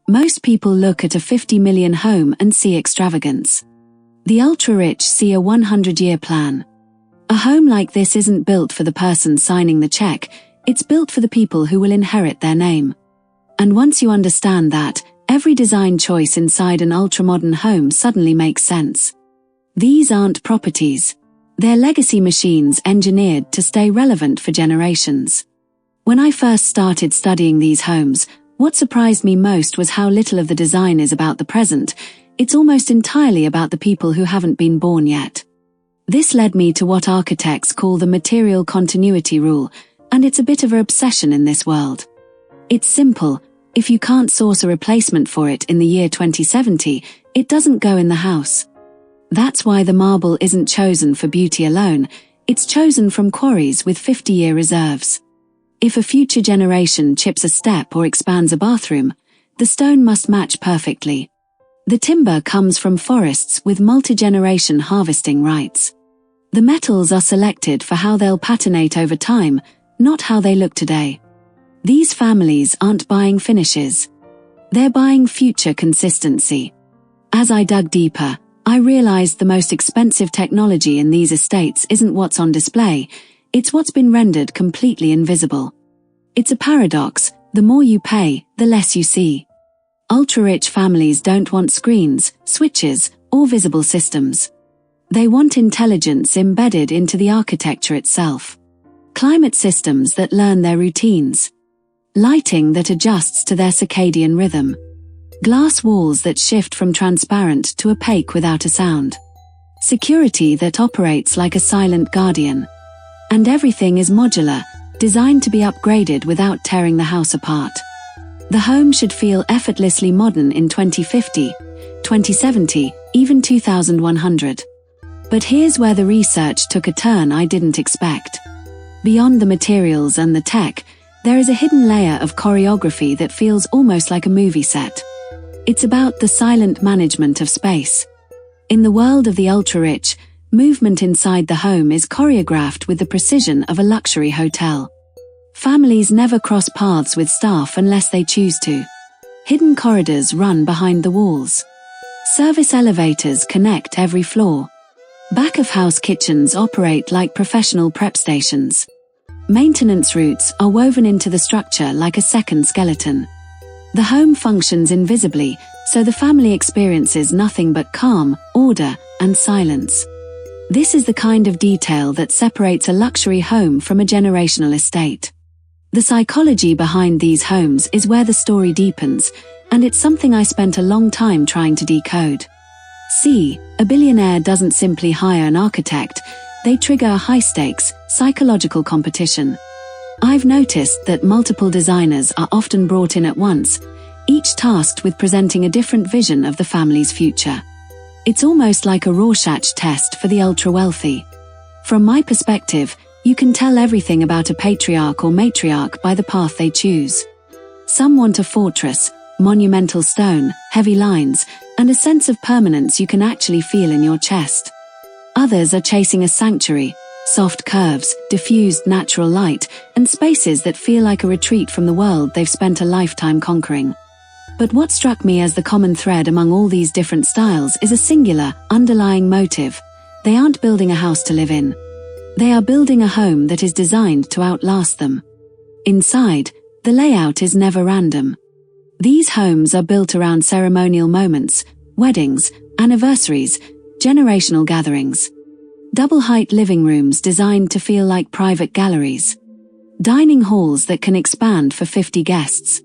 Most people look at a 50 million home and see extravagance. The ultra-rich see a 100-year plan. A home like this isn't built for the person signing the check, it's built for the people who will inherit their name. And once you understand that, every design choice inside an ultra-modern home suddenly makes sense. These aren't properties. They're legacy machines engineered to stay relevant for generations. When I first started studying these homes, what surprised me most was how little of the design is about the present. It's almost entirely about the people who haven't been born yet. This led me to what architects call the material continuity rule, and it's a bit of an obsession in this world. It's simple: if you can't source a replacement for it in the year 2070, it doesn't go in the house. That's why the marble isn't chosen for beauty alone, it's chosen from quarries with 50-year reserves. If a future generation chips a step or expands a bathroom, the stone must match perfectly. The timber comes from forests with multi-generation harvesting rights. The metals are selected for how they'll patinate over time, not how they look today. These families aren't buying finishes. They're buying future consistency. As I dug deeper, I realized the most expensive technology in these estates isn't what's on display, it's what's been rendered completely invisible. It's a paradox: the more you pay, the less you see. Ultra-rich families don't want screens, switches, or visible systems. They want intelligence embedded into the architecture itself. Climate systems that learn their routines. Lighting that adjusts to their circadian rhythm. Glass walls that shift from transparent to opaque without a sound. Security that operates like a silent guardian. And everything is modular, designed to be upgraded without tearing the house apart. The home should feel effortlessly modern in 2050, 2070, even 2100. But here's where the research took a turn I didn't expect. Beyond the materials and the tech, there is a hidden layer of choreography that feels almost like a movie set. It's about the silent management of space. In the world of the ultra-rich, movement inside the home is choreographed with the precision of a luxury hotel. Families never cross paths with staff unless they choose to. Hidden corridors run behind the walls. Service elevators connect every floor. Back-of-house kitchens operate like professional prep stations. Maintenance routes are woven into the structure like a second skeleton. The home functions invisibly, so the family experiences nothing but calm, order, and silence. This is the kind of detail that separates a luxury home from a generational estate. The psychology behind these homes is where the story deepens, and it's something I spent a long time trying to decode. See, a billionaire doesn't simply hire an architect, they trigger a high-stakes, psychological competition. I've noticed that multiple designers are often brought in at once, each tasked with presenting a different vision of the family's future. It's almost like a Rorschach test for the ultra-wealthy. From my perspective, you can tell everything about a patriarch or matriarch by the path they choose. Some want a fortress, monumental stone, heavy lines, and a sense of permanence you can actually feel in your chest. Others are chasing a sanctuary, soft curves, diffused natural light, and spaces that feel like a retreat from the world they've spent a lifetime conquering. But what struck me as the common thread among all these different styles is a singular, underlying motive. They aren't building a house to live in. They are building a home that is designed to outlast them. Inside, the layout is never random. These homes are built around ceremonial moments, weddings, anniversaries, generational gatherings. Double-height living rooms designed to feel like private galleries. Dining halls that can expand for 50 guests.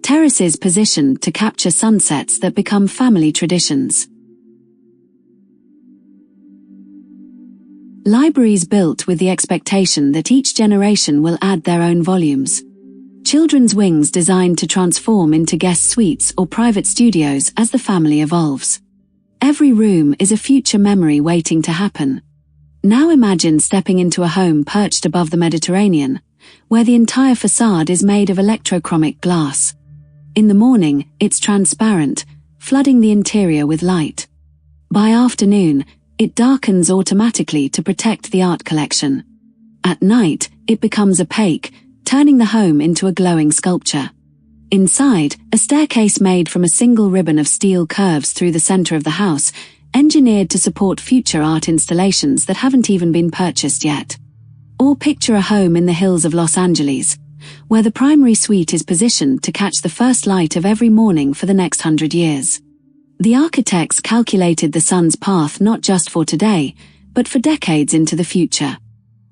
Terraces positioned to capture sunsets that become family traditions. Libraries built with the expectation that each generation will add their own volumes. Children's wings designed to transform into guest suites or private studios as the family evolves. Every room is a future memory waiting to happen. Now imagine stepping into a home perched above the Mediterranean, where the entire facade is made of electrochromic glass. In the morning, it's transparent, flooding the interior with light. By afternoon, it darkens automatically to protect the art collection. At night, it becomes opaque, turning the home into a glowing sculpture. Inside, a staircase made from a single ribbon of steel curves through the center of the house, engineered to support future art installations that haven't even been purchased yet. Or picture a home in the hills of Los Angeles, where the primary suite is positioned to catch the first light of every morning for the next 100 years. The architects calculated the sun's path not just for today, but for decades into the future.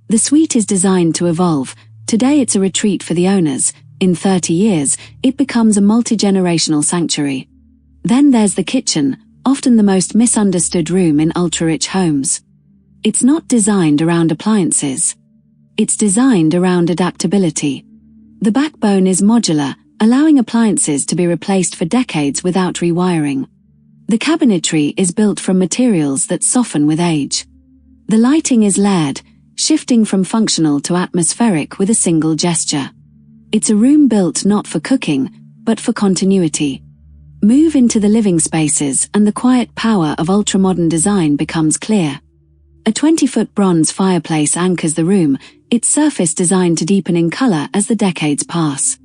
The suite is designed to evolve. Today it's a retreat for the owners. In 30 years, it becomes a multi-generational sanctuary. Then there's the kitchen, often the most misunderstood room in ultra-rich homes. It's not designed around appliances. It's designed around adaptability. The backbone is modular, allowing appliances to be replaced for decades without rewiring. The cabinetry is built from materials that soften with age. The lighting is layered, shifting from functional to atmospheric with a single gesture. It's a room built not for cooking, but for continuity. Move into the living spaces and the quiet power of ultra-modern design becomes clear. A 20-foot bronze fireplace anchors the room, its surface designed to deepen in color as the decades pass.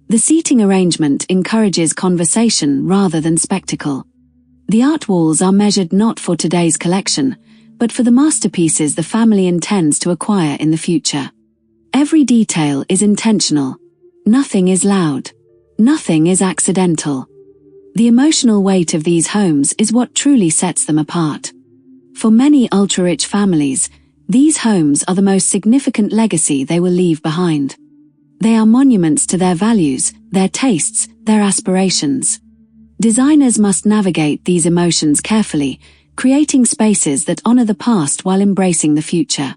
The seating arrangement encourages conversation rather than spectacle. The art walls are measured not for today's collection, but for the masterpieces the family intends to acquire in the future. Every detail is intentional. Nothing is loud. Nothing is accidental. The emotional weight of these homes is what truly sets them apart. For many ultra-rich families, these homes are the most significant legacy they will leave behind. They are monuments to their values, their tastes, their aspirations. Designers must navigate these emotions carefully, creating spaces that honor the past while embracing the future.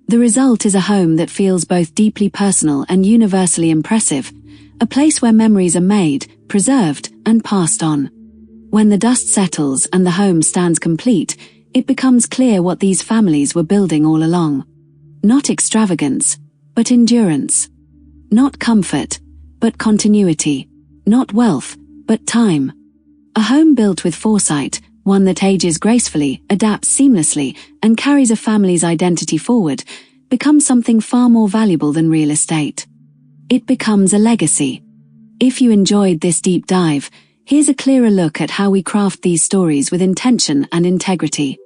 The result is a home that feels both deeply personal and universally impressive, a place where memories are made, preserved, and passed on. When the dust settles and the home stands complete, it becomes clear what these families were building all along. Not extravagance, but endurance. Not comfort, but continuity. Not wealth, but time. A home built with foresight, one that ages gracefully, adapts seamlessly, and carries a family's identity forward, becomes something far more valuable than real estate. It becomes a legacy. If you enjoyed this deep dive, here's a clearer look at how we craft these stories with intention and integrity.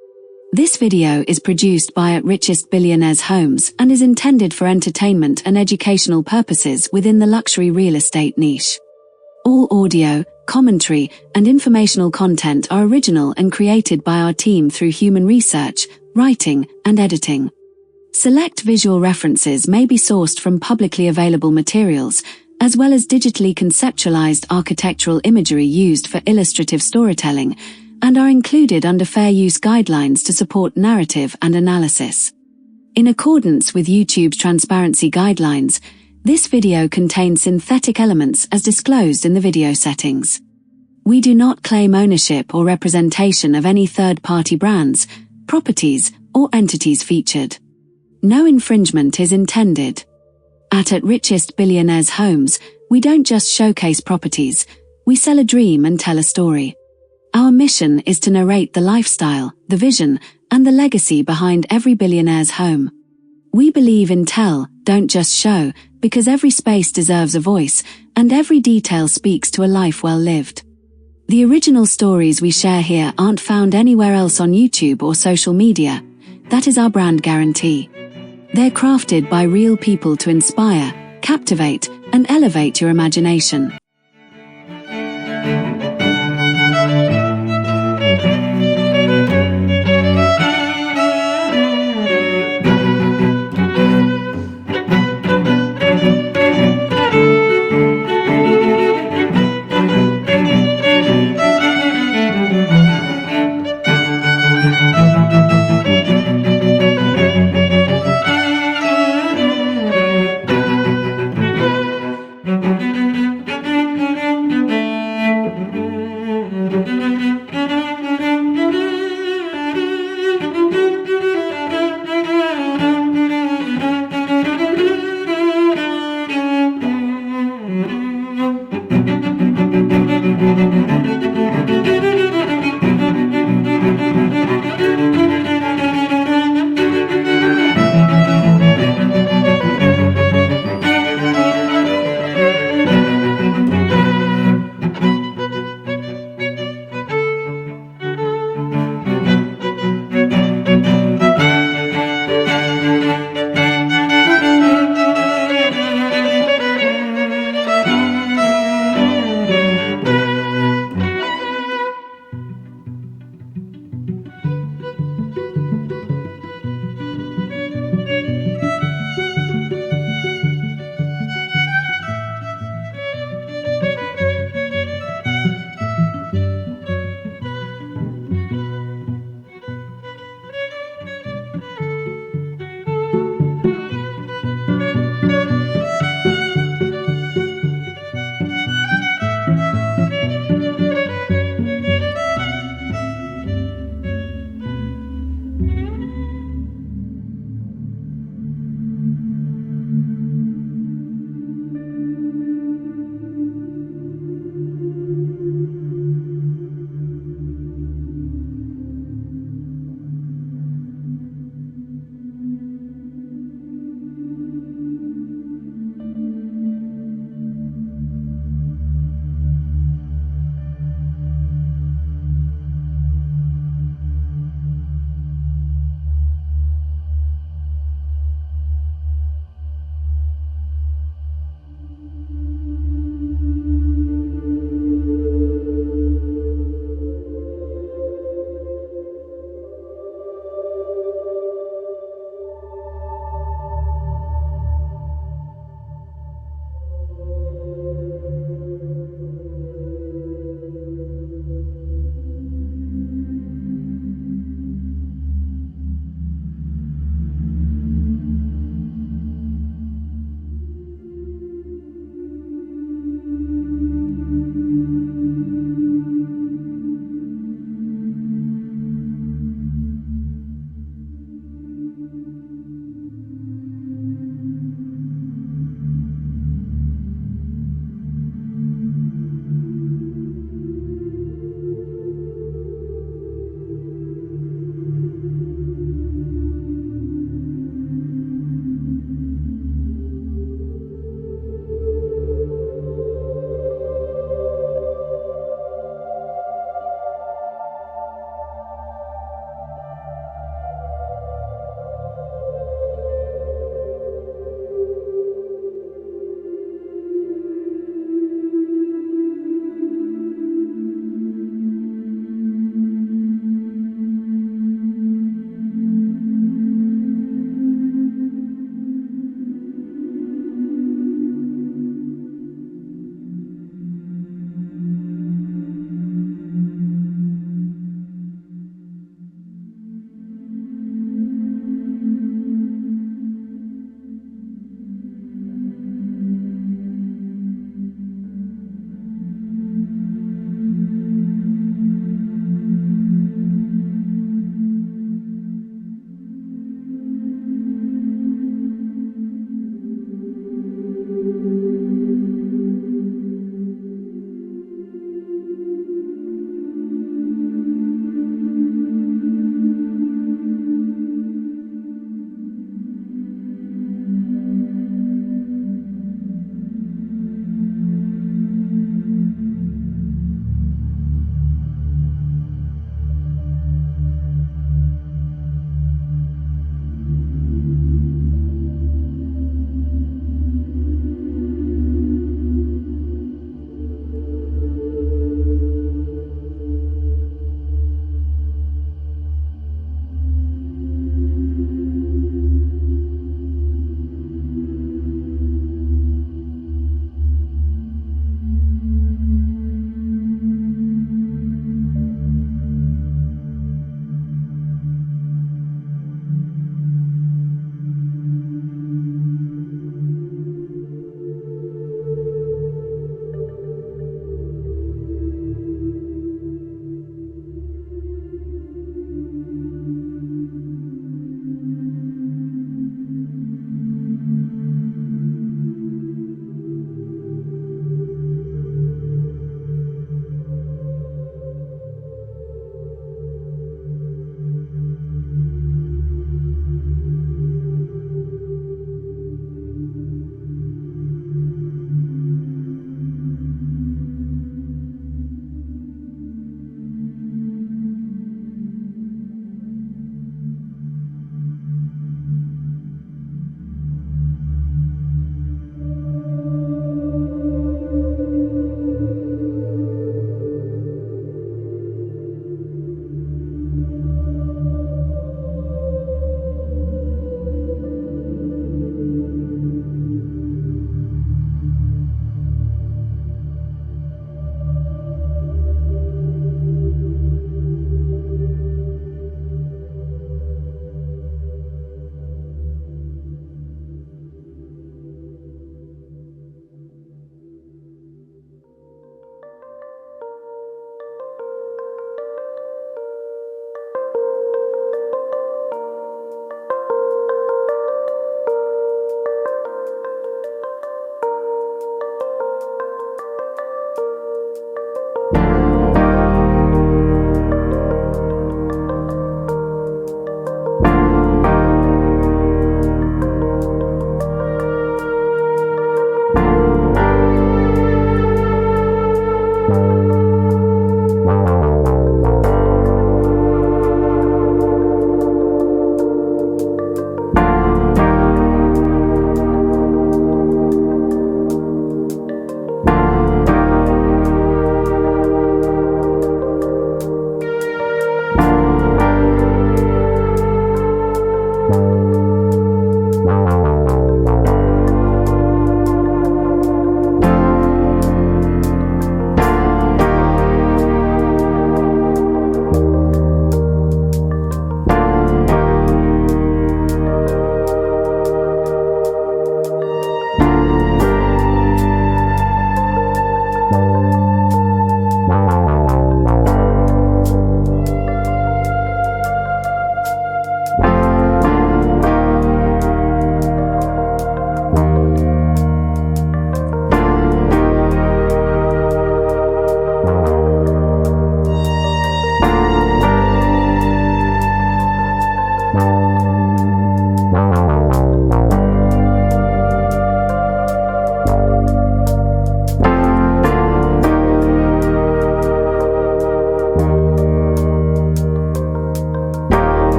This video is produced by Richest Billionaires Homes and is intended for entertainment and educational purposes within the luxury real estate niche. All audio, commentary, and informational content are original and created by our team through human research, writing, and editing. Select visual references may be sourced from publicly available materials, as well as digitally conceptualized architectural imagery used for illustrative storytelling, and are included under fair use guidelines to support narrative and analysis. In accordance with YouTube's transparency guidelines, this video contains synthetic elements as disclosed in the video settings. We do not claim ownership or representation of any third-party brands, properties, or entities featured. No infringement is intended. At Richest Billionaires Homes, we don't just showcase properties, we sell a dream and tell a story. Our mission is to narrate the lifestyle, the vision, and the legacy behind every billionaire's home. We believe in tell, don't just show, because every space deserves a voice, and every detail speaks to a life well lived. The original stories we share here aren't found anywhere else on YouTube or social media. That is our brand guarantee. They're crafted by real people to inspire, captivate, and elevate your imagination.